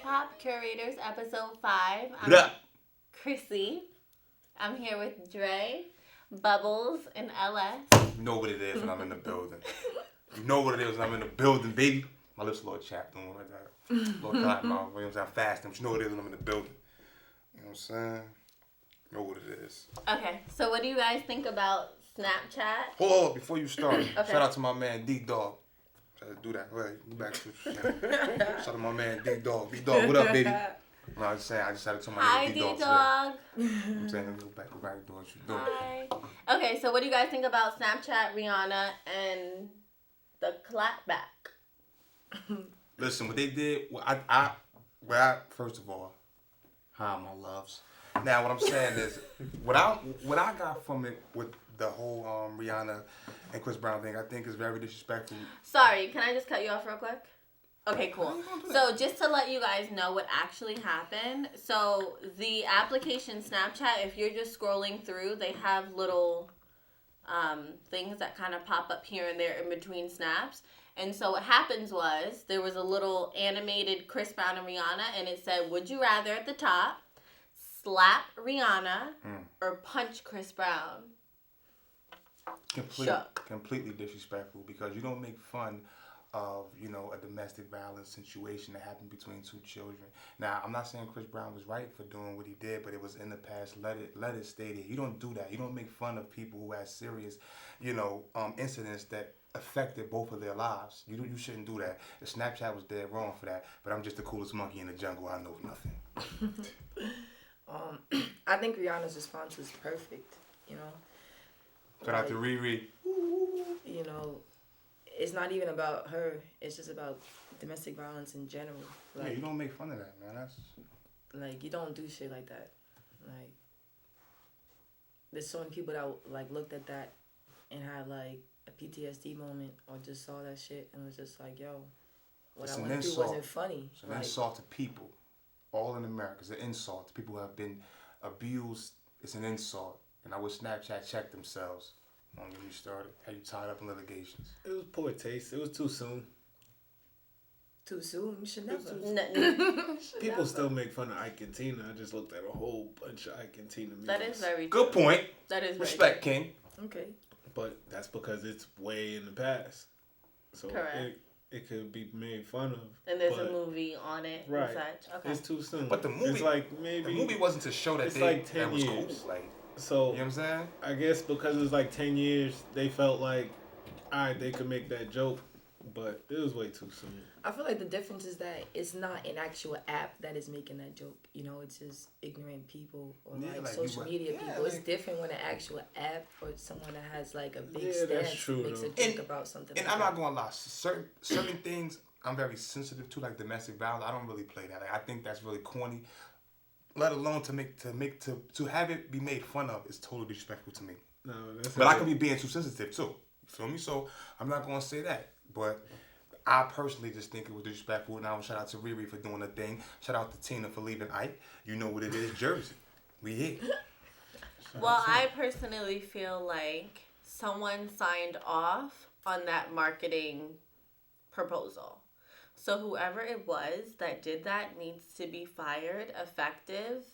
Hop Curators, episode 5. I'm Yeah. Chrissy. I'm here with Dre, Bubbles, and LS. You know what it is when I'm in the building. You know what it is when I'm in the building, baby. My lips a little chapped, don't like that. A little cotton mouth, you know what I'm saying? I'm fasting, but you know what it is when I'm in the building. You know what I'm saying? You know what it is. Okay, so what do you guys think about Snapchat? Hold on, before you start, Okay. shout out to my man D-Dog. Try to do that. Right, you back to shout out to my man D-Dog. D-Dog, what up, baby? No, I just had to tell my Hi, nigga D-Dog. D-Dog. I'm saying, go back doing what you doing. Hi. Okay, so what do you guys think about Snapchat, Rihanna, and the clapback? Listen, what they did, first of all, hi, my loves. Now, what I'm saying is, what I got from it with the whole Rihanna and Chris Brown thing, I think is very disrespectful. Sorry, can I just cut you off real quick? Okay, cool. So just to let you guys know what actually happened. So the application Snapchat, if you're just scrolling through, they have little things that kind of pop up here and there in between snaps. And so what happens was there was a little animated Chris Brown and Rihanna, and it said, would you rather at the top slap Rihanna or punch Chris Brown? Completely disrespectful, because you don't make fun of, a domestic violence situation that happened between two children. Now, I'm not saying Chris Brown was right for doing what he did, but it was in the past. Let it stay there. You don't do that. You don't make fun of people who had serious, incidents that affected both of their lives. You shouldn't do that. The Snapchat was dead wrong for that, but I'm just the coolest monkey in the jungle. I know nothing. I think Rihanna's response was perfect, Shout out to Riri. It's not even about her. It's just about domestic violence in general. Like, you don't make fun of that, man. That's like, you don't do shit like that. Like, there's so many people that looked at that and had like a PTSD moment, or just saw that shit and was just like, yo, what I went through wasn't funny. It's an insult to people, all in America. It's an insult to people who have been abused. It's an insult. And I wish Snapchat checked themselves. Don't get me started. Had you tied up in litigations? It was poor taste. It was too soon. Too soon? You should never. People still make fun of Ike and Tina. I just looked at a whole bunch of Ike and Tina memes. That is very good true. point. That is respect, very King. Okay. But that's because it's way in the past. So correct. It could be made fun of. And there's a movie on it. Right. And such. Okay. It's too soon. But the movie, it's like maybe the movie wasn't to show that it's they like 10 that was years. cool. Like, so you know what I'm saying? I guess because it was like 10 years, they felt like, all right, they could make that joke, but it was way too soon. I feel like the difference is that it's not an actual app that is making that joke. It's just ignorant people or like social media people. It's different when an actual app or someone that has like a big stance makes a joke about something. And I'm not gonna lie, certain things I'm very sensitive to, like domestic violence. I don't really play that. Like, I think that's really corny. Let alone to have it be made fun of is totally disrespectful to me. No, but I could be being too sensitive too. You feel me? So I'm not gonna say that. But I personally just think it was disrespectful. And I want to shout out to Riri for doing the thing. Shout out to Tina for leaving Ike. You know what it is, Jersey. We here. Well, I personally feel like someone signed off on that marketing proposal. So whoever it was that did that needs to be fired effective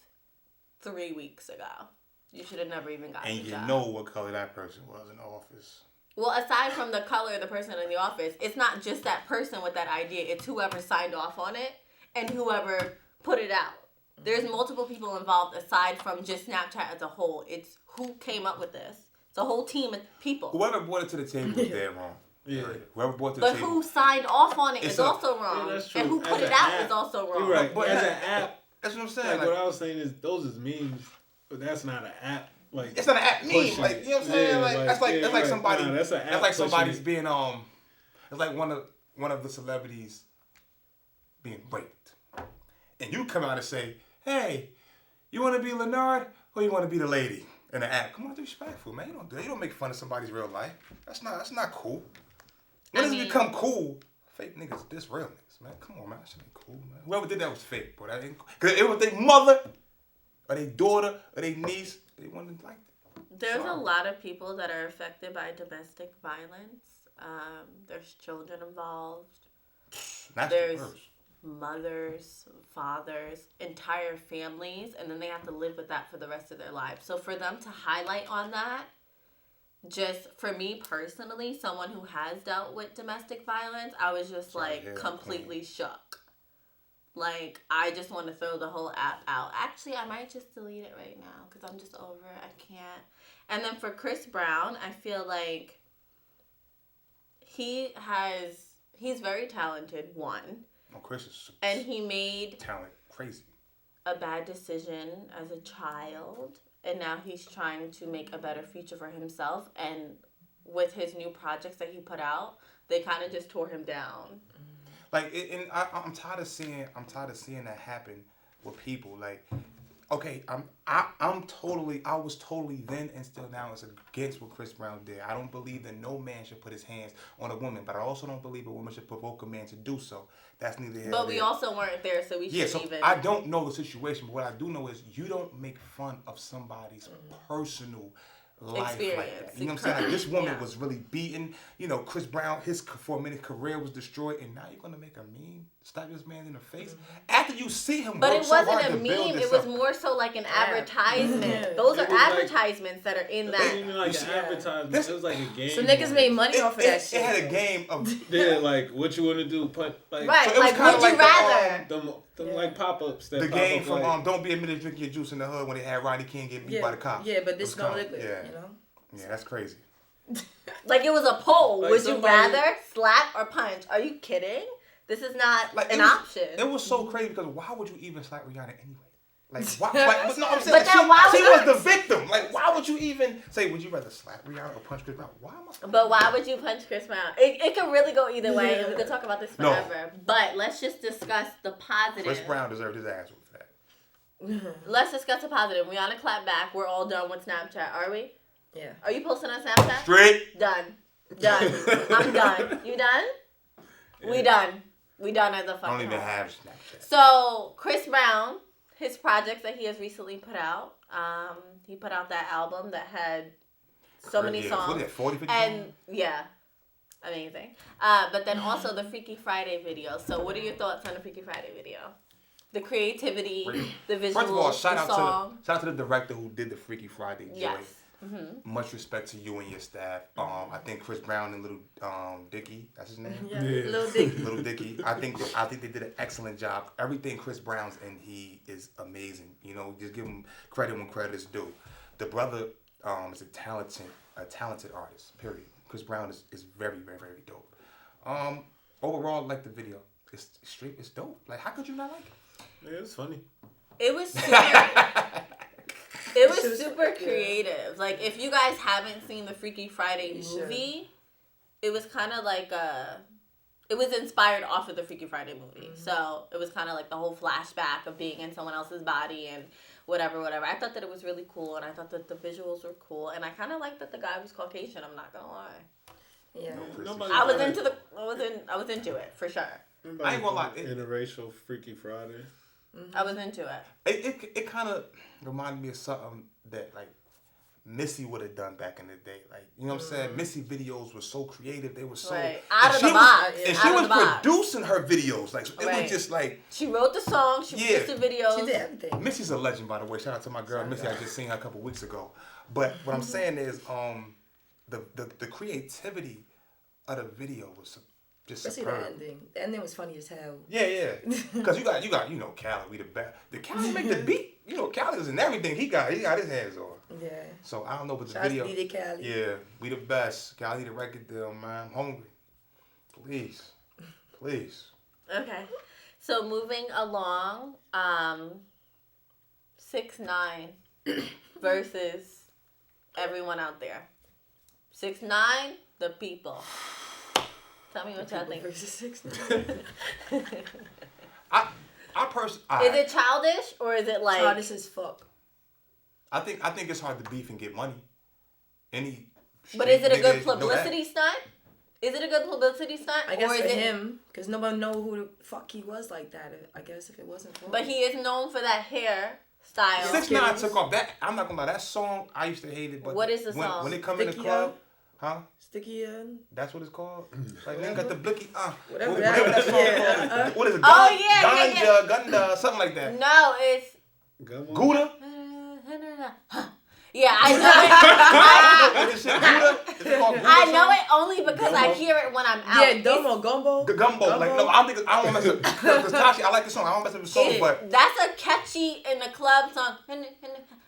3 weeks ago. You should have never even gotten the job. And you know what color that person was in the office. Well, aside from the color of the person in the office, it's not just that person with that idea. It's whoever signed off on it and whoever put it out. There's multiple people involved aside from just Snapchat as a whole. It's who came up with this. It's a whole team of people. Whoever brought it to the table was dead wrong. Yeah. Whoever brought it to the table. But who signed off on it is also wrong. Yeah, that's true. And who put it out is also wrong. You're right. But as an app, that's what I'm saying. Like, what I was saying is those is memes, but that's not an app. Like, it's not an app meme. Like, you know what I'm saying? Yeah, that's like somebody. Nah, that's like somebody's being It's like one of the celebrities being raped, and you come out and say, "Hey, you want to be Leonard or you want to be the lady?" In the app, come on, be respectful, man. You don't make fun of somebody's real life. That's not cool. When does it become cool? Fake niggas, this real niggas, man. Come on, man. That shit ain't cool, man. Whoever did that was fake, bro. That ain't cool. Cause it was their mother, or their daughter, or their niece. They wouldn't like it. There's a lot of people that are affected by domestic violence. There's children involved. That's There's the worst. mothers, fathers, entire families, and then they have to live with that for the rest of their lives. So for them to highlight on that, just for me personally, someone who has dealt with domestic violence, I was just completely shook. Like, I just want to throw the whole app out. Actually, I might just delete it right now because I'm just over it. I can't. And then for Chris Brown, I feel like he's very talented, one. Oh, Chris is and he made talent crazy. A bad decision as a child, and now he's trying to make a better future for himself. And with his new projects that he put out, they kind of just tore him down. Like, and I'm tired of seeing that happen with people. Like, okay, I was totally then and still now is against what Chris Brown did. I don't believe that no man should put his hands on a woman, but I also don't believe a woman should provoke a man to do so. That's neither here nor there. But we also weren't there, so we shouldn't even. I don't know the situation, but what I do know is you don't make fun of somebody's personal life experience. Like that. You know what I'm saying? Like, this woman was really beaten. You know, Chris Brown, his 4-minute career was destroyed, and now you're gonna make a meme, slap this man in the face after you see him. But work it wasn't so hard a to build meme. this It was up. more so like an advertisement. Those are advertisements that are in that. It wasn't even like an advertisement. It was like a game. So niggas made money off of that shit. It had a game of like what you want to do, but like right. So like would you rather? Them like pop-ups. The game from Don't Be Admitted Drinking Your Juice in the Hood when they had Rodney King get beat by the cops. Yeah, but this no liquid. Yeah. You know. Yeah, that's crazy. Like, it was a poll. Like, would you rather slap or punch? Are you kidding? This is not an option. It was so crazy because why would you even slap Rihanna anyway? Like, why? Like, no, I'm saying, but then why she was the victim. Like, why would you even say, would you rather slap Rihanna or punch Chris Brown? Why am I? But why would you punch Chris Brown? It could really go either way, and we could talk about this forever. No. But let's just discuss the positive. Chris Brown deserved his ass for that. Let's discuss the positive. Rihanna clap back. We're all done with Snapchat, are we? Yeah. Are you posting on Snapchat? Straight. Done. I'm done. You done? Yeah. We done. We done as a fucking. I don't even have Snapchat. So Chris Brown, his projects that he has recently put out. He put out that album that had so many songs. What is it, 40, 50 and songs? Yeah, amazing. But then also the Freaky Friday video. So what are your thoughts on the Freaky Friday video? The creativity, the visuals, First of all, shout out to the director who did the Freaky Friday joint. Yes. Mm-hmm. Much respect to you and your staff. I think Chris Brown and Lil Dicky, that's his name. Yeah. Lil Dicky. Lil Dicky. I think they did an excellent job. Everything Chris Brown's in, he is amazing. You know, just give him credit when credit is due. The brother is a talented artist. Period. Chris Brown is very, very, very dope. Overall, I like the video. It's dope. Like, how could you not like it? Yeah, it's funny. It was super. It was super creative. Like, if you guys haven't seen the Freaky Friday movie, it was kind of like it was inspired off of the Freaky Friday movie. Mm-hmm. So it was kind of like the whole flashback of being in someone else's body and whatever. I thought that it was really cool, and I thought that the visuals were cool, and I kind of liked that the guy was Caucasian. I'm not gonna lie. Yeah, I was into it for sure. I ain't gonna lie. Interracial Freaky Friday. I was into it. It kind of reminded me of something that, like, Missy would have done back in the day. Like, you know what I'm saying? Missy videos were so creative. They were so... Right. Out of the box. And she was producing her videos. Like, it was just like... She wrote the song. She produced the videos. She did everything. Missy's a legend, by the way. Shout out to my girl, Missy. I just seen her a couple weeks ago. But what I'm saying is, the creativity of the video was just especially the ending. The ending was funny as hell. Yeah. Because you got, Cali, we the best. Did Cali make the beat? Cali was in everything he got his hands on. Yeah. So I don't know, but the Shout video. DJ Cali. Yeah, we the best. Cali the record deal, man. I'm hungry. Please. Okay. So moving along, 6ix9ine versus everyone out there. 6ix9ine, the people. Tell me what y'all think. Versus 6ix9ine. I personally. Is it childish or is it like childish as fuck? I think it's hard to beef and get money. But is it a good publicity stunt? Is it a good publicity stunt? I guess for him, because nobody know who the fuck he was like that. I guess if it wasn't for him. But he is known for that hair style. 6ix9ine took off that. I'm not gonna lie, that song I used to hate it. But what is the song? When it come in the club, Huh? Sticky That's what it's called? Like, nigga got the blicky, whatever whatever that song called. What is it? Oh, yeah. Gunda, something like that. No, it's... Gouda? Yeah, I know it. I know it it only because I hear it when I'm out. Yeah, gumbo. Gumbo. Like, no, I don't mess up. Tekashi, I like the song. I don't mess up the song, but... That's a catchy in the club song.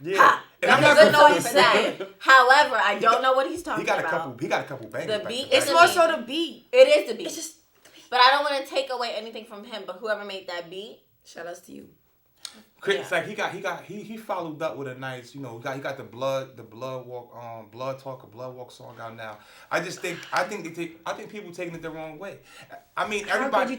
Yeah. And I'm not going for that. However, I don't know what he's talking about. He got a couple bangers. The beat. It's more so the beat. It is the beat. It's just the beat. But I don't want to take away anything from him. But whoever made that beat, shout outs to you. Chris, like he followed up with a nice, he got the blood walk song out now. I think people taking it the wrong way. I mean, everybody.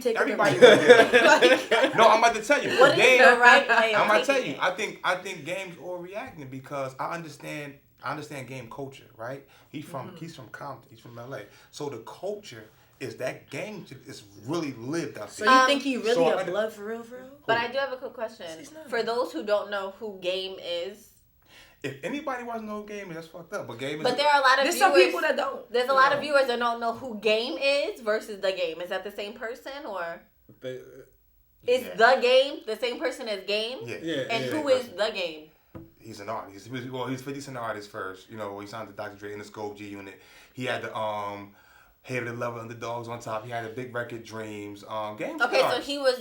No, I'm about to tell you. What is the right way? I'm about to tell you. I think Game's overreacting because I understand Game culture, right? He's from Compton. He's from LA. So the culture is that Game is really lived out there. So you think he really a blood for real? But I do have a quick question. For those who don't know who Game is. If anybody wants to know who Game is, that's fucked up. But Game is... But there are a lot of viewers... There's some people that don't. There's a lot of viewers that don't know who Game is versus the Game. Is that the same person or... Is the Game the same person as Game? Yeah. And who is the Game? He's an artist. He's 50 Cent artist first. He signed to Dr. Dre in the Scope G Unit. He had the Hated the Level Underdogs on top. He had the big record Dreams. Game. Okay, so he was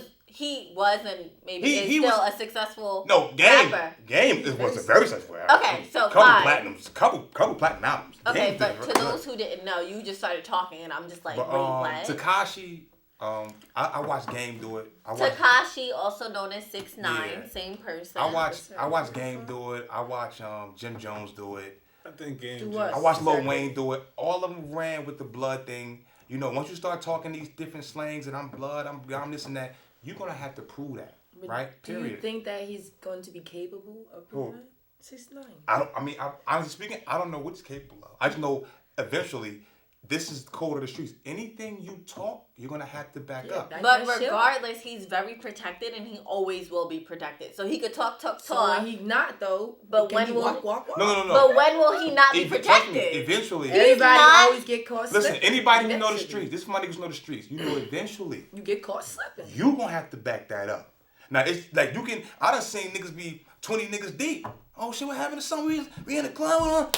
and maybe is still a successful rapper. Game was a very successful rapper. Okay, so fine. Couple platinum albums. Okay, but to those who didn't know, you just started talking and I'm just like, wait, what? Tekashi, I watched Game do it. Tekashi, also known as 6ix9ine, same person. I watched Game do it. I watched Jim Jones do it. I think Game. I watched Lil Wayne do it. All of them ran with the blood thing. Once you start talking these different slangs and I'm blood, I'm this and that, you're gonna have to prove that, right? Period. Do you think that he's going to be capable of proving 6ix9ine? Honestly speaking, I don't know what he's capable of. I just know eventually. This is the code of the streets. Anything you talk, you're going to have to back up. But regardless, he's very protected and he always will be protected. So he could talk. So when he's not, though, but when will walk? No. But when will he not be protected? Eventually. Everybody always get caught slipping. Listen, anybody who know the streets, this is my niggas who know the streets, eventually. You get caught slipping. You going to have to back that up. Now, it's like I done seen niggas be 20 niggas deep. Oh, shit, what happened to some reason? We in the club,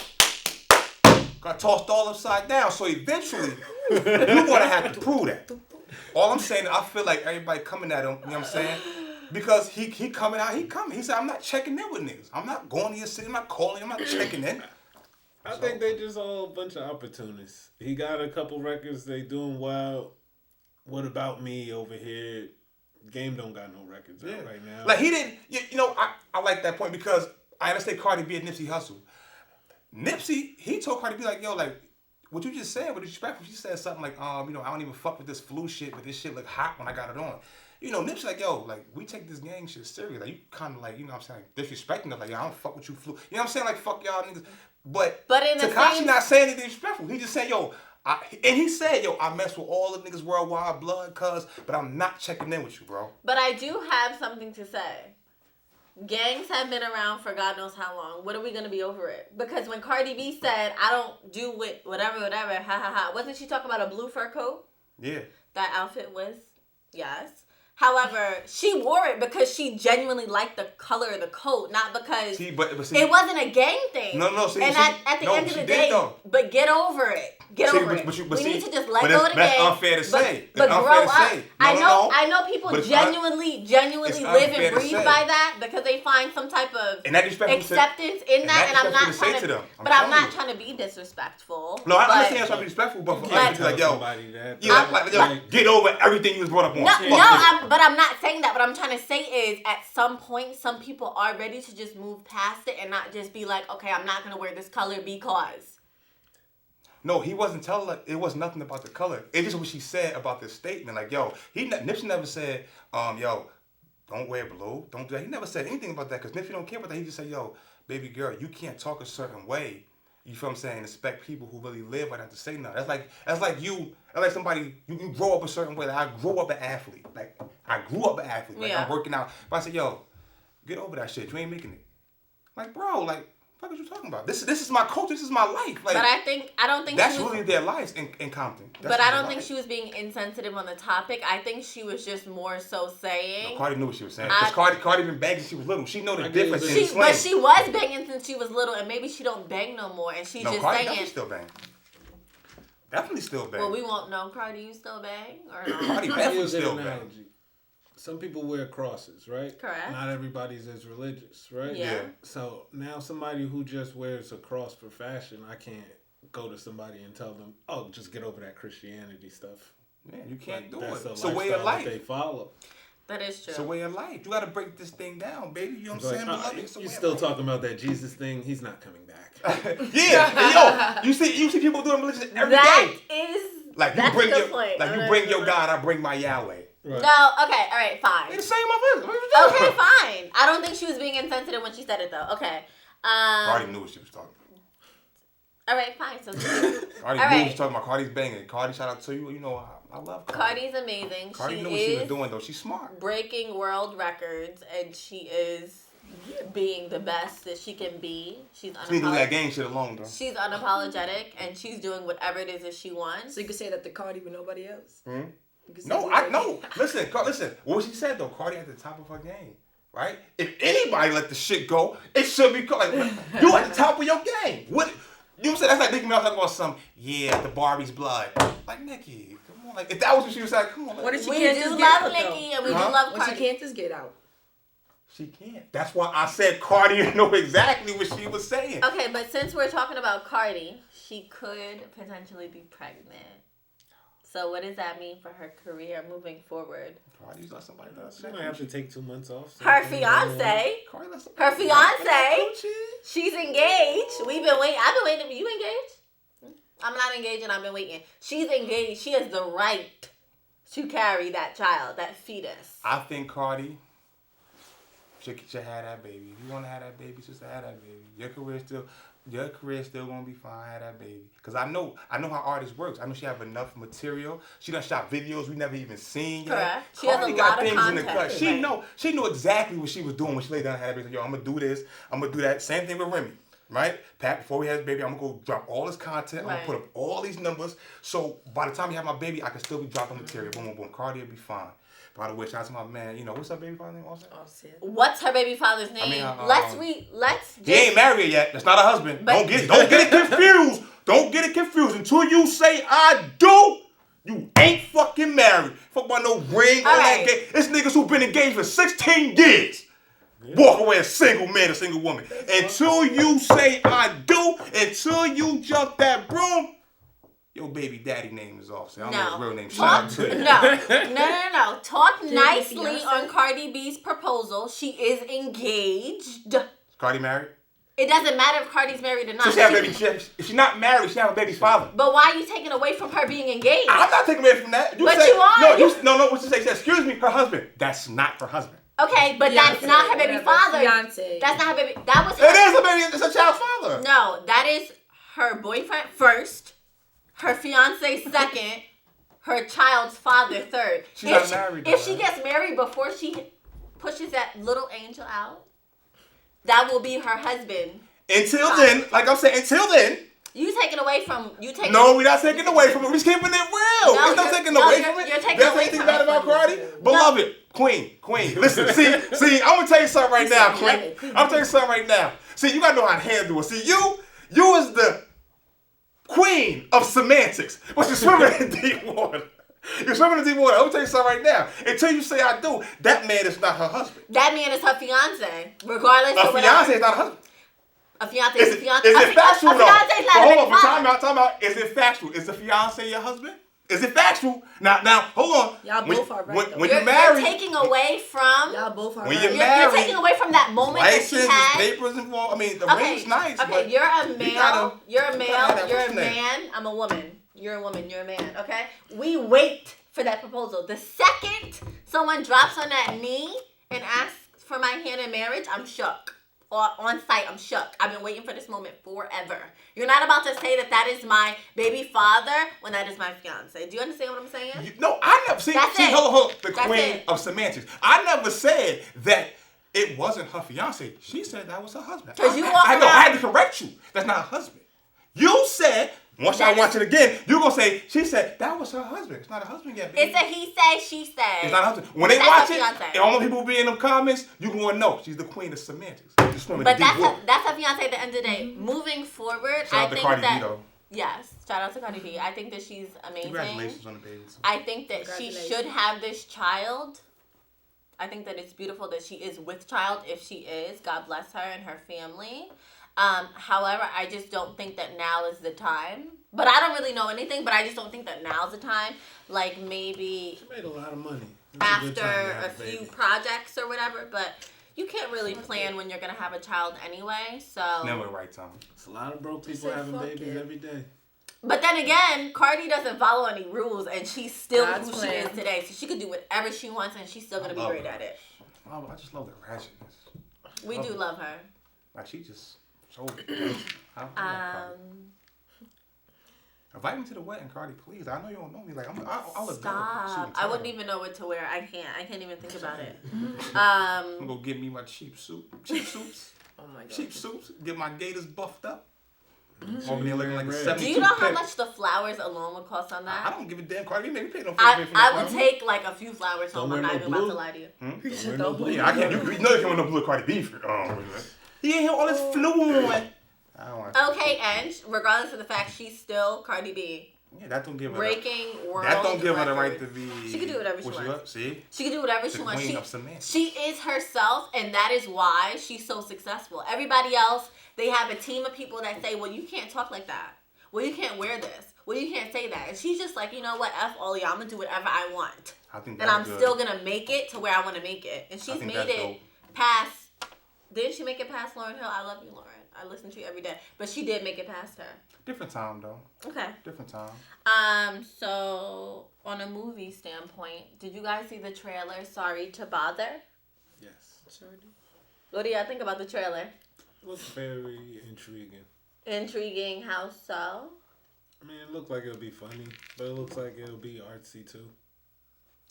got tossed all upside down. So eventually, you're going to have to prove that. All I'm saying, I feel like everybody coming at him, you know what I'm saying? Because he coming out, he said, I'm not checking in with niggas. I'm not going to your city, I'm not calling, I'm not checking in. I think they just all a bunch of opportunists. He got a couple records, they doing well. What About Me over here? Game don't got no records out right now. Like he didn't, I like that point because I understand Cardi B and Nipsey Hussle. Nipsey, he told Cardi B like, yo, like, what you just said, but disrespectful. She said something like, I don't even fuck with this flu shit, but this shit look hot when I got it on. Nipsey like, yo, like, we take this gang shit serious. Like, you kind of like, what I'm saying, disrespecting them. Like, I don't fuck with you flu. You know what I'm saying? Like, fuck y'all niggas. But in Tekashi not saying anything disrespectful. He just said, yo, he said, yo, I mess with all the niggas worldwide blood, but I'm not checking in with you, bro. But I do have something to say. Gangs have been around for God knows how long. What are we going to be over it? Because when Cardi B said, I don't do with whatever, wasn't she talking about a blue fur coat? Yeah. That outfit was? Yes. However, she wore it because she genuinely liked the color of the coat, not because it wasn't a gang thing. No. At the end of the day, but get over it. Get over it. We need to just let go of the gang. That's unfair to say. But grow up. I know people genuinely live and breathe by that because they find some type of acceptance in that. And I'm not trying to, but I'm not trying to be disrespectful. No, I understand trying to be disrespectful, but like, yo, get over everything you was brought up on. But I'm not saying that. What I'm trying to say is, at some point, some people are ready to just move past it and not just be like, okay, I'm not gonna wear this color because. No, he wasn't telling her. It was nothing about the color. It's just what she said about this statement. Like, yo, Nipsey never said, yo, don't wear blue. Don't do that. He never said anything about that because Nipsey don't care about that. He just said, yo, baby girl, you can't talk a certain way. You feel what I'm saying? Expect people who really live right have to say nothing. That's like somebody, you grow up a certain way. Like, I grew up an athlete. Like, I grew up an athlete. Like, I'm working out. But I said, yo, get over that shit. You ain't making it. Like, bro, like, What are you talking about? This is my culture. This is my life. Like, but I don't think that's really their lives in Compton. But I don't think she was being insensitive on the topic. I think she was just more so saying. No, Cardi knew what she was saying. Because Cardi been banging since she was little. She know the difference in slang. But she was banging since she was little, and maybe she don't bang no more, and she's just Cardi saying. Definitely still bang. Definitely still bang. Well, we won't know. Cardi, you still bang or not? Cardi definitely still bang. Some people wear crosses, right? Correct. Not everybody's as religious, right? Yeah. So now somebody who just wears a cross for fashion, I can't go to somebody and tell them, "Oh, just get over that Christianity stuff." Man, you can't do that's it. It's a way of life. They follow. That is true. It's a way of life. You got to break this thing down, baby. You know what I'm saying? You're still talking about that Jesus thing. He's not coming back. Yeah. Yo, you see people doing religion every day. That is. Like you bring your God, I bring my Yahweh. Right. No, okay, all right, fine. They the same motherfuckers. Okay, fine. I don't think she was being insensitive when she said it, though. Okay. Cardi knew what she was talking about. All right, fine. So Cardi knew what she was talking about. Cardi's banging. Cardi, shout out to you. You know, I love Cardi. Cardi's amazing. Cardi knew what she was doing, though. She's smart. Breaking world records, and she is being the best that she can be. She's unapologetic. She need to leave that gang shit alone, though. She's unapologetic, and she's doing whatever it is that she wants. So you could say that to Cardi with nobody else. Hmm? No. Listen. What she said though, Cardi at the top of her game, right? If anybody let the shit go, it should be like you at the top of your game. What? You know what I'm saying? That's like Nicki Minaj talking about the Barbie's blood. Like Nicki, come on. Like if that was what she was saying, come on. What if she we can't do just love get out, Nicki and we do love Cardi. When she can't just get out. She can't. That's why I said Cardi know exactly what she was saying. Okay, but since we're talking about Cardi, she could potentially be pregnant. So what does that mean for her career moving forward? Cardi's not somebody else. She don't have to take 2 months off. Her fiance. She's engaged. We've been waiting. I've been waiting. You engaged? I'm not engaged and I've been waiting. She's engaged. She has the right to carry that child, that fetus. I think Cardi should have that baby. If you want to have that baby, just have that baby. Your career still gonna be fine. Have that baby. Cause I know how artists works. I know she have enough material. She done shot videos we never even seen yet. Correct. She Cardi has a got lot of things content. in the cut. She knew exactly what she was doing when she laid down and had that baby. Yo, I'm gonna do this. I'm gonna do that. Same thing with Remy. Right? Pat, before we had this baby, I'm gonna go drop all this content. I'm gonna put up all these numbers. So by the time you have my baby, I can still be dropping material. Boom, boom, boom. Cardi will be fine. By the way, shout out to my man. You know, what's her baby father's name? Offset. What's her baby father's name? Let's he ain't married yet. That's not her husband. Don't get it confused. Don't get it confused. Until you say I do, you ain't fucking married. Fuck about no ring or that gay. It's niggas who been engaged for 16 years. Walk away a single man, a single woman. Until you say I do, until you jump that broom, your baby daddy name is Offset. I don't know his real name. Shout out to you. No. Talk nicely on Cardi B's proposal. She is engaged. Is Cardi married? It doesn't matter if Cardi's married or not. So if she's not married, she have a baby's father. But why are you taking away from her being engaged? I'm not taking away from that. You are. No. What you say? Excuse me, her husband. That's not her husband. Okay, but that's not her baby father. Fiance. That's not her baby. That was. It is her baby. It's a child's father. No, that is her boyfriend first, her fiance second, her child's father third. She's not married. If she gets married before she pushes that little angel out, that will be her husband. Until then, like I'm saying, You taking away from No, we're not taking away from it. We're just keeping it real. We're not taking away from it. You're taking away from it. Bad about Cardi? Beloved, Queen. Listen, see, I'm gonna tell you something right now, Queen. I'm gonna tell you something right now. See, you gotta know how to handle it. See, you is the queen of semantics, but you're swimming in deep water. You're swimming in deep water. I'm gonna tell you something right now. Until you say I do, that man is not her husband. That man is her fiance, regardless of whatever. A fiance is not her husband. A fiance is a fiance. Is it factual though? Hold on, time out. Is it factual? Is the fiance your husband? Is it factual? Now, hold on. Y'all both are right. When you're married, you're taking away from. Y'all both are when right. you're married, you're taking away from that moment that she had. Papers involved. I mean, the ring's nice. Okay, but you're a male. You're a What's man. I'm a woman. You're a woman. You're a man. Okay. We wait for that proposal. The second someone drops on that knee and asks for my hand in marriage, I'm shook. Or on site, I'm shook. I've been waiting for this moment forever. You're not about to say that is my baby father when that is my fiance. Do you understand what I'm saying? No, I never. See, hold on. The queen of semantics. I never said that it wasn't her fiance. She said that was her husband. Cause you I know. I had to correct you. That's not her husband. You said. Once I watch it again, you're going to say, she said, that was her husband. It's not her husband yet, baby. It's a he said, she said. It's not her husband. When they watch it, and all the people be in them comments, you're going to know. She's the queen of semantics. But that's her fiance at the end of the day. Moving forward, I think Cardi that... B, though. Yes, shout out to Cardi B. I think that she's amazing. Congratulations on the baby. I think that she should have this child. I think that it's beautiful that she is with child. If she is, God bless her and her family. However, I just don't think that now is the time. But I don't really know anything, but I just don't think that now's the time. Like, maybe... She made a lot of money. After a few projects or whatever, but you can't really plan when you're going to have a child anyway, so... Never the right time. It's a lot of broke people having babies every day. But then again, Cardi doesn't follow any rules, and she's still who she is today. So she could do whatever she wants, and she's still going to be great at it. I just love the ratchetness. We do love her. Like, she just... So... Invite me to the wedding, Cardi, please. I know you don't know me. Like, I'll look Stop. I wouldn't even know what to wear. I can't even think about it. I'm going to get me my cheap suits. Oh my God. Cheap suits. Get my gators buffed up. Over there looking like a 72 Do you know how much the flowers alone would cost on that? I don't give a damn, Cardi. You made me pay no I would take like a few flowers home. I'm not even about to lie to you. Don't blue. Yeah, I can't. You know you can't wear no blue Cardi B. He ain't all this flu on. Okay, and regardless of the fact she's still Cardi B. Yeah, that don't give her breaking world That don't give her the records. right to be. She can do whatever she wants. See, she can do whatever she wants. She is herself, and that is why she's so successful. Everybody else, they have a team of people that say, "Well, you can't talk like that. Well, you can't wear this. Well, you can't say that." And she's just like, you know what? F all y'all. I'm gonna do whatever I want. I think and I'm still gonna make it to where I want to make it. And she's made it past. Didn't she make it past Lauryn Hill? I love you, Lauren. I listen to you every day. But she did make it past her. Different time, though. Okay. Different time. So, on a movie standpoint, did you guys see the trailer, Sorry to Bother? Yes. Sorry. What do y'all think about the trailer? It looks very intriguing. Intriguing, how so? I mean, it looked like it'll be funny, but it looks like it'll be artsy, too.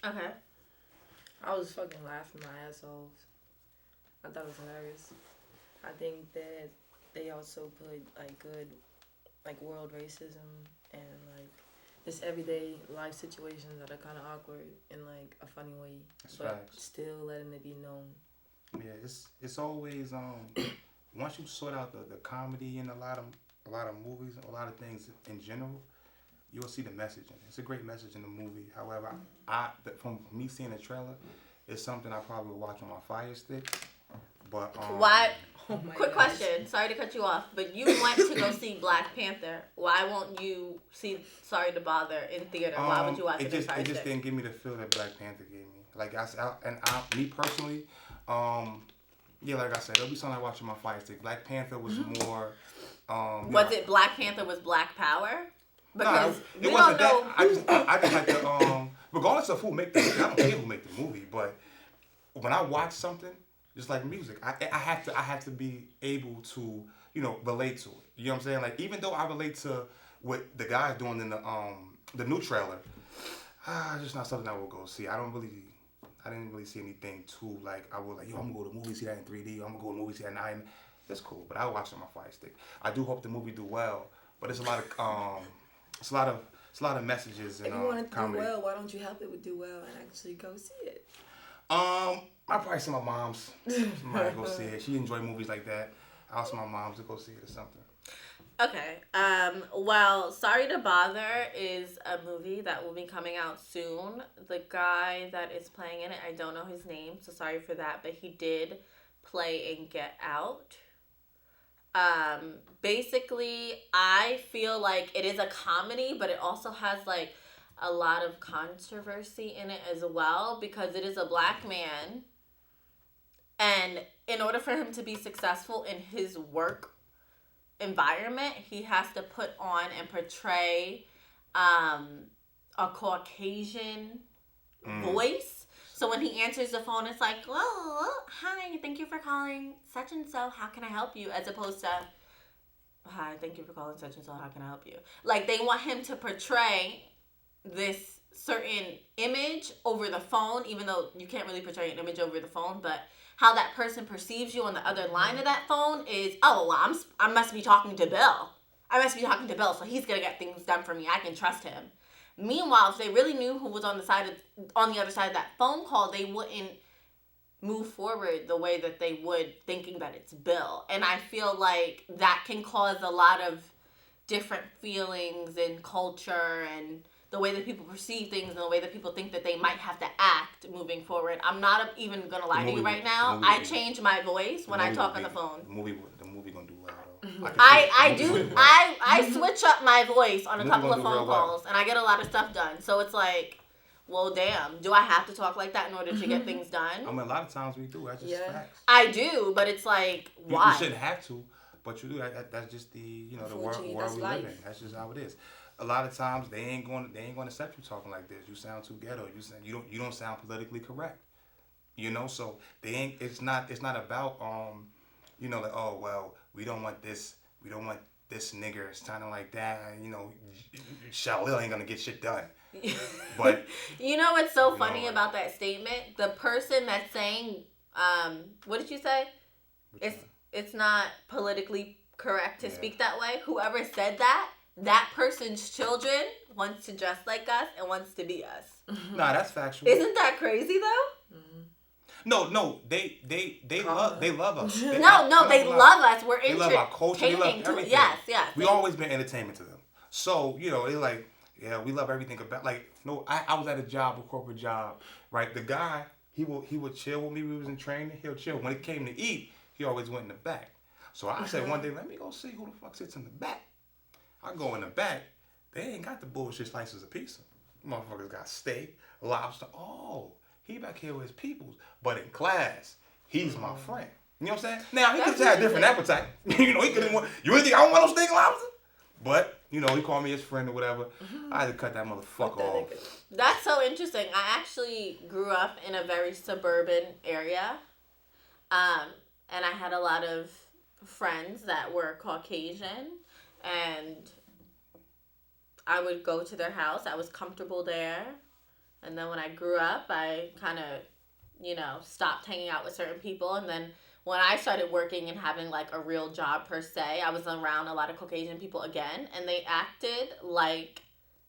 Okay. I was fucking laughing my ass off. I thought it was hilarious. I think that they also put like good, like world racism and like just everyday life situations that are kind of awkward in like a funny way, but still letting it be known. Yeah, it's always once you sort out the comedy in a lot of movies, a lot of things in general, you'll see the message in it. It's a great message in the movie. However, from me seeing the trailer, it's something I probably will watch on my Fire Stick. But why? Quick question. Sorry to cut you off, but you went to go see Black Panther. Why won't you see Sorry to Bother in theater? Why would you watch it? It just didn't give me the feel that Black Panther gave me. Like me personally, yeah, like I said, it'll be something I watch on my Fire Stick. Black Panther was more. Was it Black Panther was Black Power? Because it wasn't that. I just like the regardless of who make the movie, I don't care who make the movie, but when I watch something. Just like music, I have to be able to, relate to it. You know what I'm saying? Like, even though I relate to what the guy's doing in the new trailer, it's just not something I will go see. I didn't really see anything too like I was like, yo, I'm gonna go to the movie, see that in 3D. I'm gonna go to the movie, see that in 9. That's cool, but I'll watch it on my Fire Stick. I do hope the movie do well, but it's a lot of messages and if you want it to comedy. do well, why don't you help it do well and actually go see it? I probably see my mom's. Somebody go see it. She enjoy movies like that. I'll ask my mom to go see it or something. Okay. Well, Sorry to Bother is a movie that will be coming out soon. The guy that is playing in it, I don't know his name, so sorry for that, but he did play in Get Out. Basically, I feel like it is a comedy, but it also has like a lot of controversy in it as well because it is a black man. And in order for him to be successful in his work environment, he has to put on and portray a Caucasian voice. So when he answers the phone, it's like, "Oh, hi, thank you for calling such and so. How can I help you?" As opposed to, "Hi, thank you for calling such and so. How can I help you?" Like, they want him to portray this certain image over the phone, even though you can't really portray an image over the phone, but how that person perceives you on the other line of that phone is, oh, well, I must be talking to Bill. I must be talking to Bill, so he's gonna get things done for me. I can trust him. Meanwhile, if they really knew who was on the other side of that phone call, they wouldn't move forward the way that they would, thinking that it's Bill. And I feel like that can cause a lot of different feelings and culture and the way that people perceive things and the way that people think that they might have to act moving forward. I'm not even gonna lie to you right now. I change my voice when I talk on the phone. The movie gonna do well though. I switch up my voice on a couple of phone calls and I get a lot of stuff done. So it's like, well, damn, do I have to talk like that in order to get things done? I mean, a lot of times we do. That's just facts. I do, but it's like, why? You shouldn't have to, but you do. That's just the the world we live in. That's just how it is. A lot of times they ain't going to accept you talking like this. You sound too ghetto. You don't sound politically correct. So they ain't. It's not about like, oh well, we don't want this nigger sounding like that. Shalil ain't gonna get shit done. But what's so funny about that statement? The person that's saying, what did you say? It's not politically correct to speak that way. Whoever said that person's children wants to dress like us and wants to be us. Nah, that's factual. Isn't that crazy though? Mm-hmm. No, they love us. They love us. We're they love our culture. They love everything. Yes. We always been entertainment to them. So they're like, yeah, we love everything about. Like, no, I was at a corporate job, right? The guy he would chill with me. We was in training. He'll chill. When it came to eat, he always went in the back. So I said one day, let me go see who the fuck sits in the back. I go in the back. They ain't got the bullshit slices of pizza. Motherfuckers got steak, lobster. Oh, he back here with his peoples. But in class, he's my friend. You know what I'm saying? Now, he could have had a different appetite. He could have want, you really think I don't want no steak and lobster? But, he called me his friend or whatever. I had to cut that motherfucker off. That's so interesting. I actually grew up in a very suburban area. And I had a lot of friends that were Caucasian. And I would go to their house. I was comfortable there. And then when I grew up, I kind of, stopped hanging out with certain people. And then when I started working and having like a real job per se, I was around a lot of Caucasian people again. And they acted like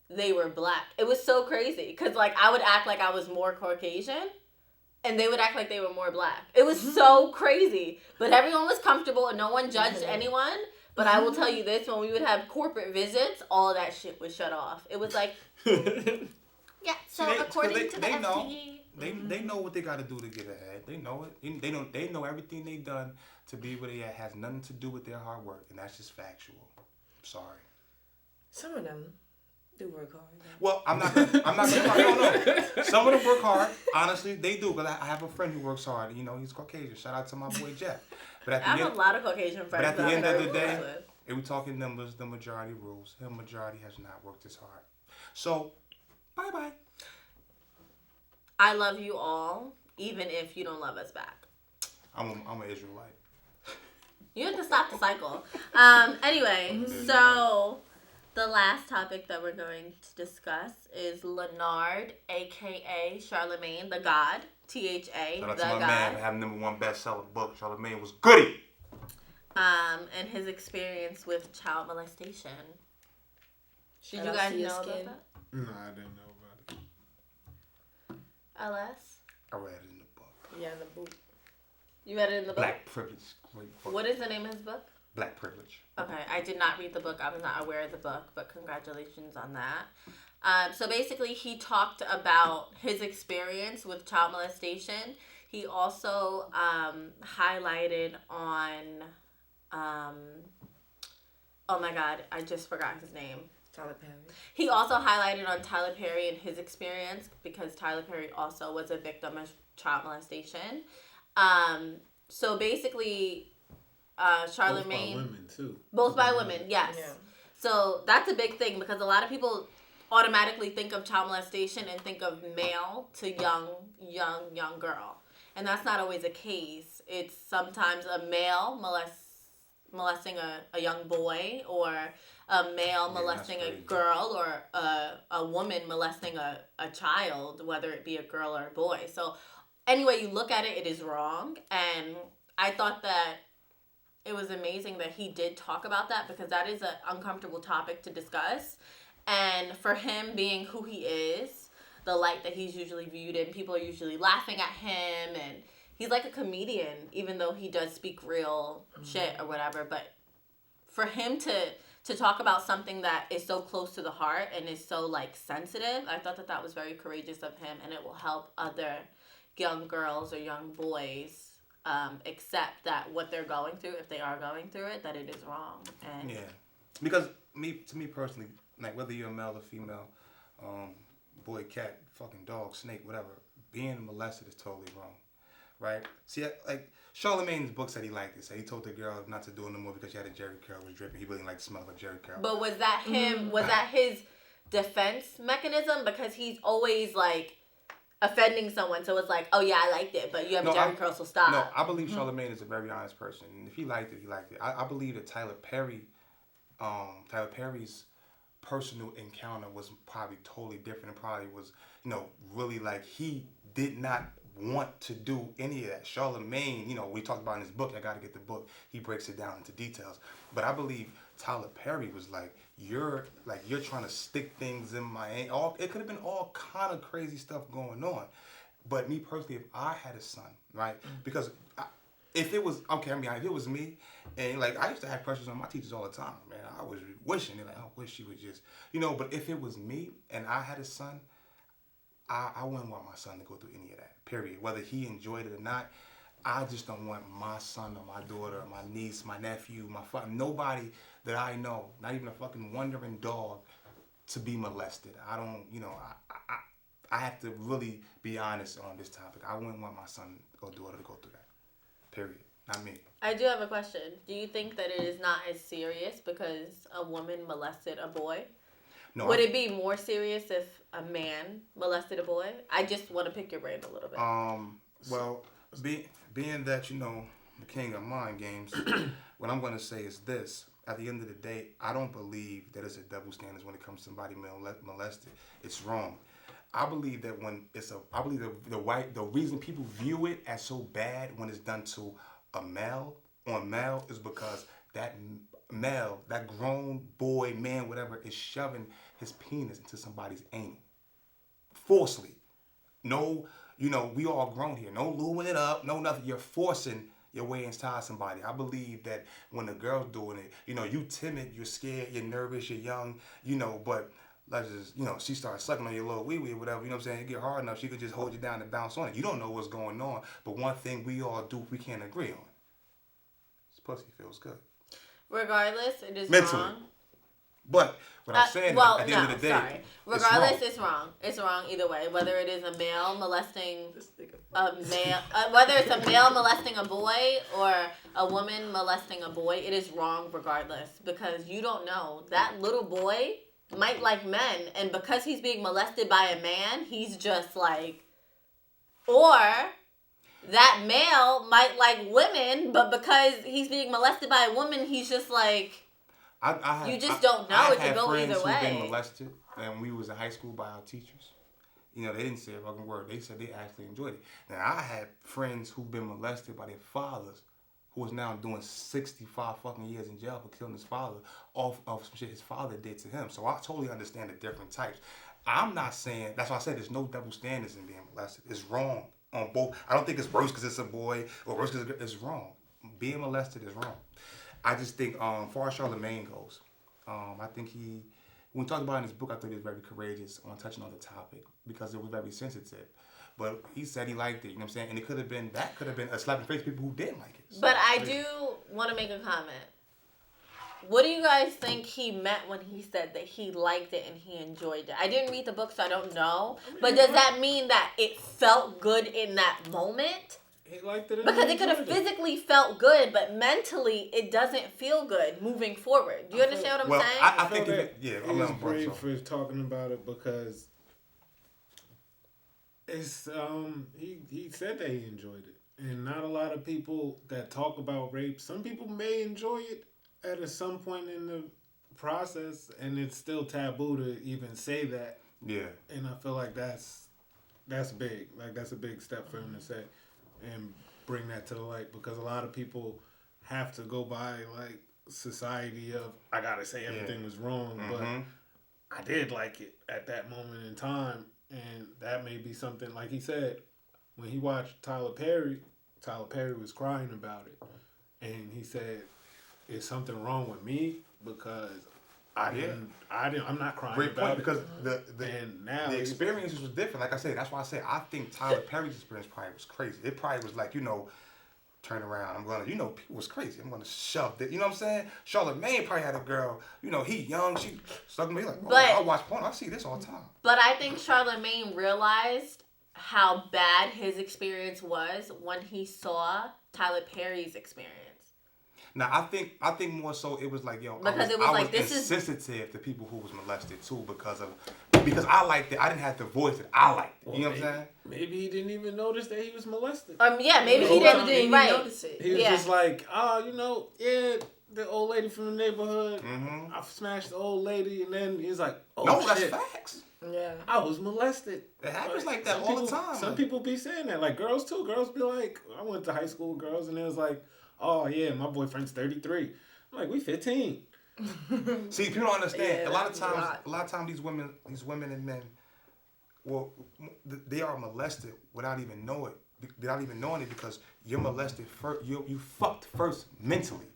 they were black. It was so crazy. Because like I would act like I was more Caucasian. And they would act like they were more black. It was so crazy. But everyone was comfortable and no one judged anyone. But I will tell you this, when we would have corporate visits, all of that shit was shut off. It was like, yeah, so according to the FTE. They know what they got to do to get ahead. They know it. They know everything they done to be where they at has nothing to do with their hard work. And that's just factual. I'm sorry. Some of them do work hard. Well, I'm not gonna no. Some of them work hard. Honestly, they do. But I have a friend who works hard. He's Caucasian. Shout out to my boy Jeff. But I have a lot of Caucasian friends. But at the end of the day, if we're talking numbers, the majority rules. The majority has not worked as hard. So, bye-bye. I love you all, even if you don't love us back. I'm an Israelite. You have to stop the cycle. Anyway, so the last topic that we're going to discuss is Leonard, a.k.a. Charlamagne, the God. T-H-A, Shout out the to my God. man for having #1 bestseller book. Charlamagne was goody. And his experience with child molestation. Did you guys know about that? No, I didn't know about it. LS? I read it in the book. Yeah, in the book. You read it in the book? Black Privilege. Great book. What is the name of his book? Black Privilege. Okay, I did not read the book. I was not aware of the book, but congratulations on that. So basically, he talked about his experience with child molestation. He also highlighted on, oh my God, I just forgot his name. Tyler Perry. He also highlighted on Tyler Perry and his experience because Tyler Perry also was a victim of child molestation. So basically, Charlamagne. Both by women, too. Both by women, yes. Yeah. So that's a big thing because a lot of people automatically think of child molestation and think of male to young girl. And that's not always the case. It's sometimes a male molesting a young boy, or a male molesting a girl, or a woman molesting a child, whether it be a girl or a boy. So any way you look at it, it is wrong. And I thought that it was amazing that he did talk about that, because that is an uncomfortable topic to discuss. And for him being who he is, the light that he's usually viewed in, people are usually laughing at him, and he's like a comedian, even though he does speak real shit or whatever. But for him to talk about something that is so close to the heart and is so like sensitive, I thought that was very courageous of him, and it will help other young girls or young boys accept that what they're going through, if they are going through it, that it is wrong. And because to me personally, like whether you're a male or female, boy, cat, fucking dog, snake, whatever, being molested is totally wrong, right? See, like Charlamagne's book said he liked it. So he told the girl not to do it no more because she had a Jerry curl was dripping. He really didn't like the smell of a Jerry curl. But was that him? Was that his defense mechanism? Because he's always like offending someone, so it's like, oh yeah, I liked it, but you have a Jerry curl, so stop. No, I believe Charlamagne is a very honest person, and if he liked it, he liked it. I believe that Tyler Perry's personal encounter was probably totally different, and probably was, really like he did not want to do any of that. Charlamagne, we talked about in his book, I gotta get the book, he breaks it down into details. But I believe Tyler Perry was like, you're trying to stick things in my it could have been all kind of crazy stuff going on. But me personally, if I had a son, right? Because if it was if it was me, and like I used to have pressures on my teachers all the time, man. I was wishing, I wish she would just, but if it was me and I had a son, I wouldn't want my son to go through any of that, period. Whether he enjoyed it or not, I just don't want my son or my daughter or my niece, my nephew, nobody that I know, not even a fucking wandering dog, to be molested. I don't, I have to really be honest on this topic. I wouldn't want my son or daughter to go through that, period. Not me. I do have a question. Do you think that it is not as serious because a woman molested a boy? No. Would it be more serious if a man molested a boy? I just want to pick your brain a little bit. Well, being that the king of mind games, what I'm going to say is this: at the end of the day, I don't believe that it's a double standard when it comes to somebody molested. It's wrong. I believe that the reason people view it as so bad when it's done to a male is because that male, that grown boy, man, whatever, is shoving his penis into somebody's anus forcefully. No, we all grown here. No lubing it up, no nothing. You're forcing your way inside somebody. I believe that when the girl's doing it, you timid, you're scared, you're nervous, you're young, but let's just, she starts sucking on your little wee-wee or whatever, you know what I'm saying? It get hard enough, she could just hold you down and bounce on it. You don't know what's going on, but one thing we all do, we can't agree on. This pussy feels good. Regardless, it is mentally wrong. But what I'm saying at the end of the day, regardless, it's wrong. It's wrong either way. Whether it is a male molesting whether it's a male molesting a boy or a woman molesting a boy, it is wrong regardless, because you don't know. That little boy might like men, and because he's being molested by a man, he's just like, or that male might like women, but because he's being molested by a woman, he's just like, you just don't know. It could go either way. I had friends who've been molested, and we was in high school by our teachers. They didn't say a fucking word. They said they actually enjoyed it. Now, I had friends who've been molested by their fathers, who is now doing 65 fucking years in jail for killing his father off of some shit his father did to him. So I totally understand the different types. I'm not saying, that's why I said there's no double standards in being molested. It's wrong on both. I don't think it's worse because it's a boy or worse because it's wrong. Being molested is wrong. I just think, as far as Charlamagne goes, I think when we talked about it in his book, I thought he was very courageous on touching on the topic because it was very sensitive. But he said he liked it, you know what I'm saying? And it could have been a slap in the face to people who didn't like it. So, but I do want to make a comment. What do you guys think he meant when he said that he liked it and he enjoyed it? I didn't read the book, so I don't know. But does that mean that it felt good in that moment? He liked it. Because it could have physically felt good, but mentally it doesn't feel good moving forward. Do you understand what I'm saying? I think he was brave for talking about it because it's he said that he enjoyed it, and not a lot of people that talk about rape. Some people may enjoy it at some point in the process, and it's still taboo to even say that. Yeah. And I feel like that's that's big. Like, that's a big step for him to say and bring that to the light, because a lot of people have to go by, like, society of, I gotta say everything was wrong, but I did like it at that moment in time, and that may be something, like he said, when he watched Tyler Perry was crying about it, and he said, is something wrong with me? Because I'm not crying Great about point, because the experiences was different. Like I said, that's why I say I think Tyler Perry's experience probably was crazy. It probably was like, turn around. I'm gonna, people was crazy. I'm gonna shove it. You know what I'm saying? Charlamagne probably had a girl. He young. She stuck me like, I watch porn. I see this all the time. But I think Charlamagne realized how bad his experience was when he saw Tyler Perry's experience. Now I think more so it was like, because I was insensitive to people who was molested too, because I liked it. I didn't have to voice it. I liked it. You know what I'm saying? Maybe he didn't even notice that he was molested. Yeah, maybe he didn't even notice it. He was just like, the old lady from the neighborhood. I smashed the old lady, and then he's like, no, that's facts. Yeah, I was molested. It happens like that all the time. Some people be saying that, like girls too. Girls be like, I went to high school with girls, and it was like, oh yeah, my boyfriend's 33. I'm like, we 15. See, people don't understand. A lot of times, these women and men, well, they are molested without even knowing it, because you're molested first. You fucked first mentally.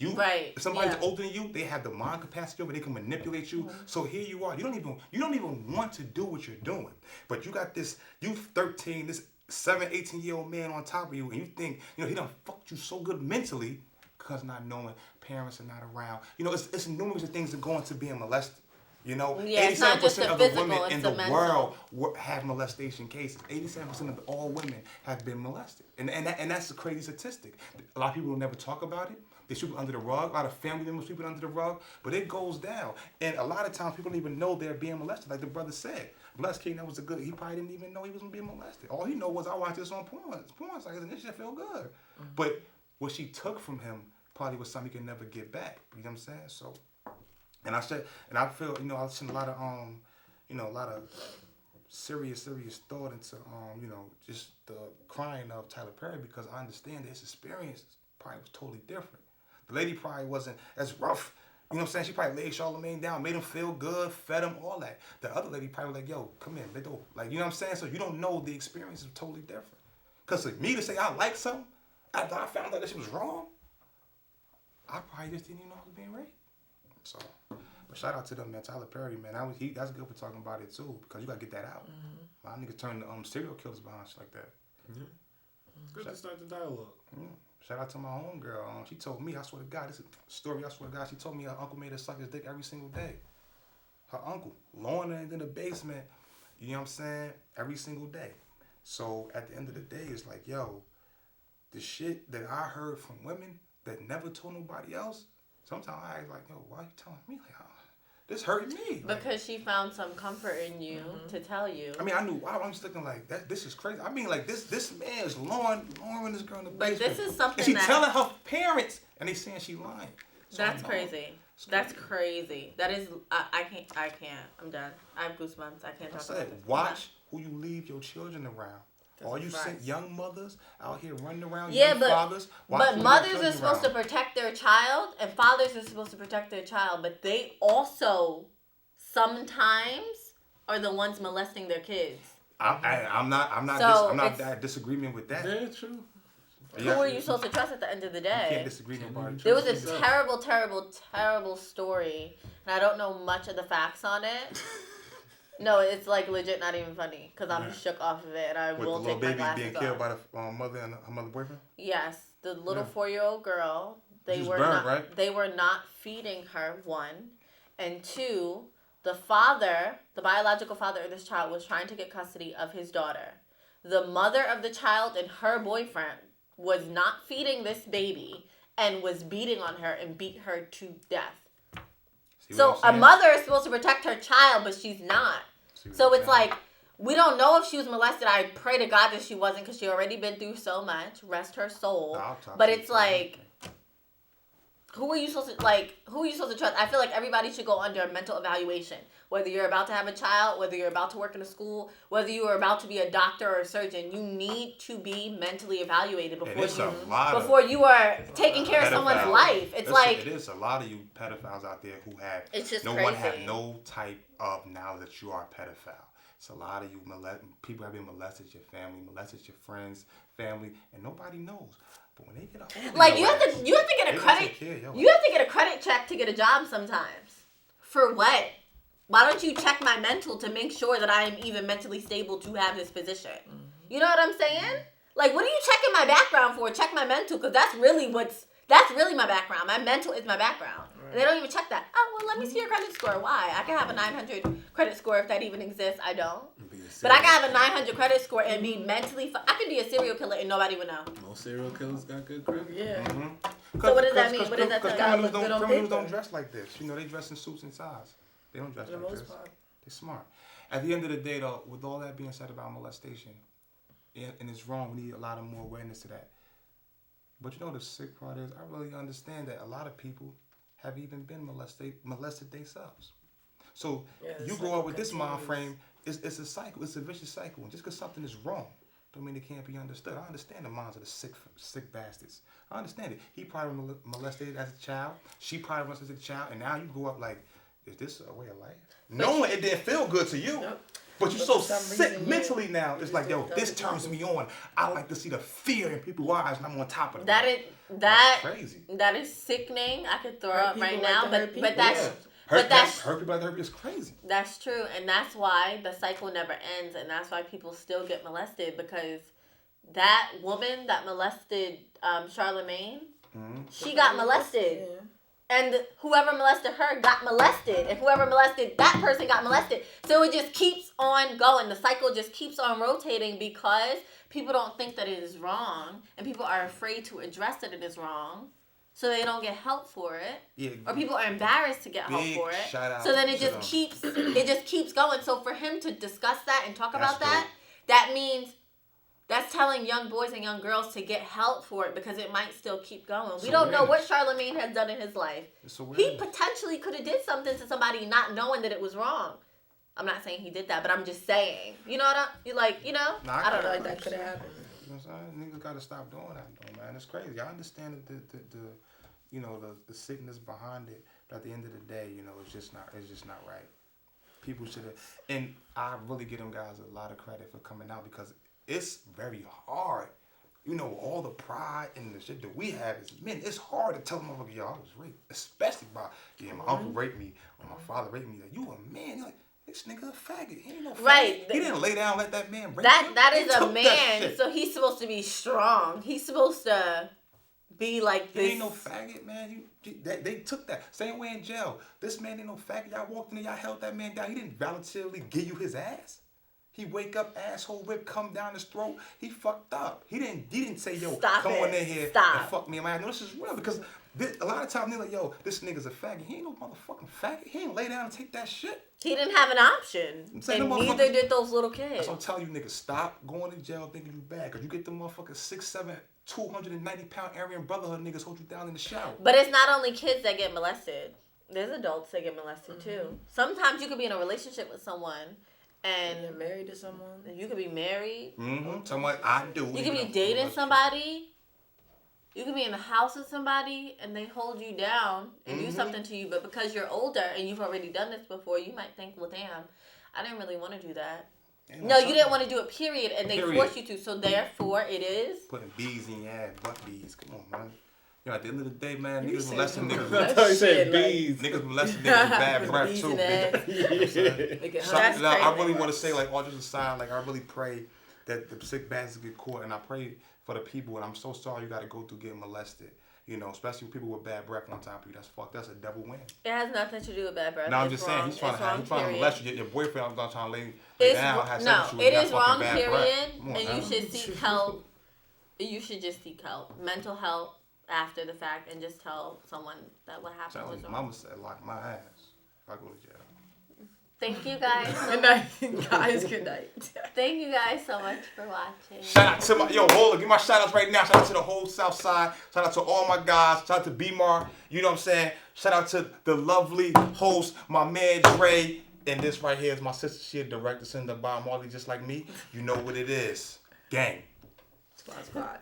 If somebody's older than you, they have the mind capacity where they can manipulate you. So here you are. You don't even want to do what you're doing, but you got this. You 13. This 18-year-old man on top of you, and you think he done fucked you so good mentally, because not knowing parents are not around. It's numerous of things that go into being molested. 87% of the women in the world have molestation cases. 87% of all women have been molested, and that's a crazy statistic. A lot of people will never talk about it. They sweep it under the rug. A lot of family members sweep it under the rug, but it goes down. And a lot of times people don't even know they're being molested. Like the brother said, Bless King, that was he probably didn't even know he was being molested. All he know was, I watched this on porn sites, and this shit feel good. But what she took from him probably was something he could never get back. You know what I'm saying? So, and I feel, I've seen a lot of serious thought into, just the crying of Tyler Perry, because I understand that his experience probably was totally different. The lady probably wasn't as rough. You know what I'm saying? She probably laid Charlamagne down, made him feel good, fed him, all that. The other lady probably like, yo, come in, bend over. Like, you know what I'm saying? So you don't know, the experience is totally different. Because for me to say I like something, after I found out that shit was wrong, I probably just didn't even know I was being raped. So, but shout out to them, man. Tyler Perry, man. That's good for talking about it too, because you got to get that out. A lot of niggas turn to serial killers behind shit like that. It's good to start the dialogue. Shout out to my homegirl. She told me, I swear to God, this is a story, I swear to God, she told me her uncle made her suck his dick every single day. Her uncle, lowering her in the basement, you know what I'm saying, every single day. So at the end of the day, it's like, yo, the shit that I heard from women that never told nobody else, sometimes I act like, yo, why are you telling me? Like, this hurt me. Because she found some comfort in you to tell you. I mean, I knew why. I'm just looking like that. This is crazy. I mean, like this man is lowering this girl in the basement. But this is something. And she telling her parents, and they saying she lying. So that's crazy. That's crazy. That is. I can't. I'm done. I have goosebumps. I can't talk about this. Watch who you leave your children around. All you young mothers out here running around, fathers. But mothers are supposed to protect their child, and fathers are supposed to protect their child. But they also sometimes are the ones molesting their kids. I'm not disagreeing with that. That's true. Who are you supposed to trust at the end of the day? You can't disagree with nobody. There was a terrible story, and I don't know much of the facts on it. No, it's like legit not even funny, because I'm shook off of it, and I will take my glasses off. The little baby being killed by the mother and her mother boyfriend? Yes, the little 4-year-old girl. They were not feeding her, 1, and 2, the biological father of this child was trying to get custody of his daughter. The mother of the child and her boyfriend was not feeding this baby and was beating on her and beat her to death. So a mother is supposed to protect her child, but she's not. So it's like, we don't know if she was molested. I pray to God that she wasn't, because she already been through so much. Rest her soul. But it's like, who are you supposed to trust? I feel like everybody should go under a mental evaluation. Whether you're about to have a child, whether you're about to work in a school, whether you are about to be a doctor or a surgeon, you need to be mentally evaluated before you are taking care of someone's life. It is a lot of you pedophiles out there who have one have no type of knowledge that you are a pedophile. It's a lot of you people have been molested, your family, molested your friends, family, and nobody knows. But when they get up, you have to get a credit. You have to get a credit check to get a job sometimes. For what? Why don't you check my mental to make sure that I am even mentally stable to have this position? You know what I'm saying? Like, what are you checking my background for? Check my mental, because that's really my background. My mental is my background. Right. And they don't even check that. Oh, well, let me see your credit score. Why? I can have a 900 credit score if that even exists. I don't. But I can have a 900 credit score and be mentally... I could be a serial killer and nobody would know. Most serial killers got good credit. Yeah. So what does that mean? What does that tell you? Because criminals don't dress like this. You know, they dress in suits and ties. They don't dress like this. They're smart. At the end of the day, though, with all that being said about molestation, and it's wrong, we need a lot of more awareness to that. But you know, the sick part is, I really understand that a lot of people have even been molested themselves. So you grow up with this mind frame, it's a cycle, it's a vicious cycle. And just because something is wrong, don't mean it can't be understood. I understand the minds of the sick bastards. I understand it. He probably molested as a child. She probably molested as a child. And now you grow up like, is this a way of life? Knowing it didn't feel good to you. But you're so sick mentally now. It's like, yo, this turns me on. I like to see the fear in people's eyes, and I'm on top of it. That's crazy. That is sickening. I could throw up right now, but hurt people like hurt is crazy. That's true, and that's why the cycle never ends, and that's why people still get molested, because that woman that molested Charlamagne, she got molested. Yeah. And whoever molested her got molested. And whoever molested that person got molested. So it just keeps on going. The cycle just keeps on rotating because people don't think that it is wrong. And people are afraid to address that it is wrong. So they don't get help for it. Yeah, or people are embarrassed to get help for it. So then it just keeps going. So for him to discuss that and talk about that, that means... That's telling young boys and young girls to get help for it because it might still keep going. We don't know what Charlamagne has done in his life. He potentially could have did something to somebody not knowing that it was wrong. I'm not saying he did that, but I'm just saying. You know what I I don't know. Like that could have happened. You know what I'm saying? Niggas got to stop doing that, though, man. It's crazy. I understand the sickness behind it, but at the end of the day, it's just not right. People should have, and I really give them guys a lot of credit for coming out because it's very hard. All the pride and the shit that we have as men, it's hard to tell them, yo, I was raped. Especially by, my uncle raped me or my father raped me. Like, you a man. You're like, this nigga a faggot. He ain't no faggot. Right. He didn't lay down and let that man rape him. That is a man, so he's supposed to be strong. He's supposed to be like this. He ain't no faggot, man. They took that. Same way in jail. This man ain't no faggot. Y'all walked in there, y'all held that man down. He didn't voluntarily give you his ass. He wake up, asshole whip, come down his throat. He fucked up. He didn't say, yo, come on in here and fuck me in my ass. No, this is real because a lot of times they're like, yo, this nigga's a faggot. He ain't no motherfucking faggot. He ain't lay down and take that shit. He didn't have an option. And neither did those little kids. That's what I'm telling you, niggas. Stop going to jail thinking you bad. Because you get the motherfuckers 6'7", 290-pound Aryan Brotherhood niggas hold you down in the shower. But it's not only kids that get molested. There's adults that get molested too. Sometimes you could be in a relationship with someone and you're married to someone. You could be married. Someone I do. You could be dating somebody. You could be in the house with somebody and they hold you down and do something to you. But because you're older and you've already done this before, you might think, well, damn, I didn't really want to do that. No, you didn't want to do it, period. And they forced you to. So therefore, it is. Putting bees in your ass, butt bees. Come on, man. At the end of the day, man, niggas molesting niggas. I thought you said bees. Niggas molesting niggas with bad breath, too. I really want to say, all just aside, I really pray that the sick bastards get caught, and I pray for the people, and I'm so sorry you got to go through getting molested. Especially with people with bad breath on top of you. That's fucked. That's a double win. It has nothing to do with bad breath. No, I'm just saying, he's trying to molest you. Your boyfriend was trying to lay down, have sex with you. It is wrong, period, and you should seek help. You should just seek help. Mental help. After the fact and just tell someone that what happened was wrong. Mama said lock my ass if I go to jail. Thank you guys. Good night, guys. Good night. Thank you guys so much for watching. Shout out to my hold on, give my shout outs right now. Shout out to the whole South Side. Shout out to all my guys. Shout out to BMar. You know what I'm saying? Shout out to the lovely host, my man Dre. And this right here is my sister. She a director, send the Bob Marley just like me. You know what it is. Gang. Squad.